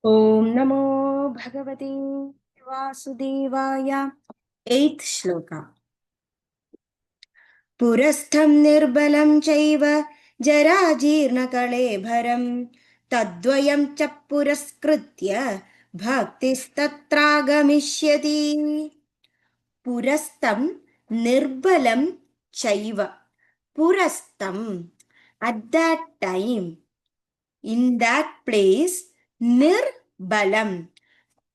ॐ नमो भगवते वासुदेवाय। 8th श्लोका। पुरस्थं निर्बलं चैव जराजीर्णकळेभरं तद्वयं च पुरस्कृत्य भक्तिस्तत्रागमिष्यति। पुरस्तं निर्बलं चैव। पुरस्तं, at that time, in that place, nirbalam,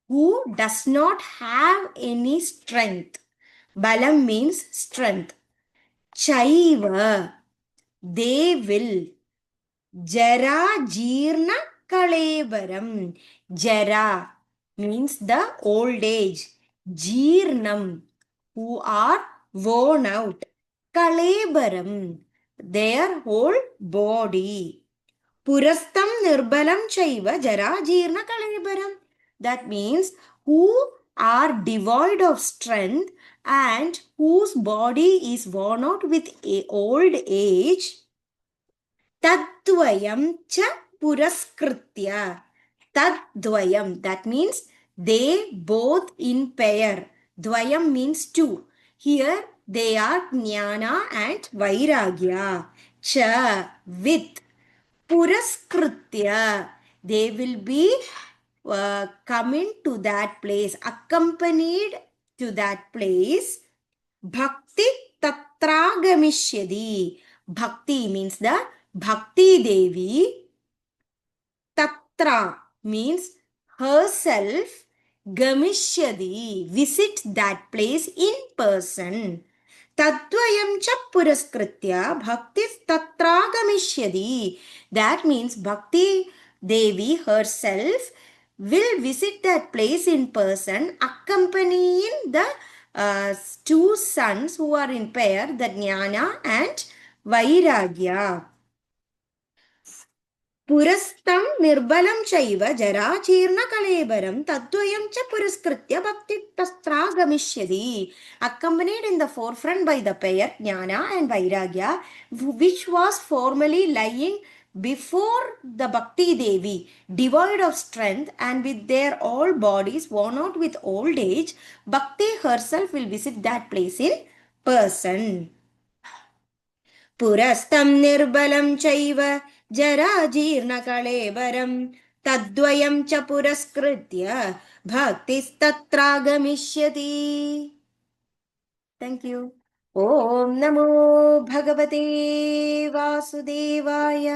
who does not have any strength. Balam means strength. Chaiva, they will. Jara jeerna kalebaram. Jara means the old age. Jeernam, who are worn out. Kalebaram, their whole body. Purastam nirbalam chaiva jara jeerna kalebaram. That means who are devoid of strength and whose body is worn out with old age. Tadvayam cha puraskritya. Tadvayam, that means they both in pair. Dvayam means two. Here they are jnana and vairagya. Cha, with. Puraskritya, they will be coming to that place, accompanied to that place. Bhakti tatragamishyadi. Bhakti means the Bhakti Devi. Tatra means herself. Gamishyadi, visit that place in person. Tadvayam cha puraskritya bhakti tatragamishyadi. That means Bhakti Devi herself will visit that place in person, accompanying the two sons who are in pair, the Jnana and Vairagya. पुरस्तं निर्बलं चैव जराजीर्णकलेबरं तद्वयं च पुरस्कृत्य भक्तितस्त्रागमिष्यति. Accompanied in the forefront by the pair Jnana and Vairagya, which was formerly lying before the Bhakti Devi, devoid of strength and with their all bodies worn out with old age. Bhakti herself will visit that place in person. पुरस्तं निर्बलं चैव जराजीर्णकळेबरं तद्वयं च पुरस्कृत्य भक्तिस्तत्रागमिष्यति. Thank you. ॐ नमो भगवते वासुदेवाय.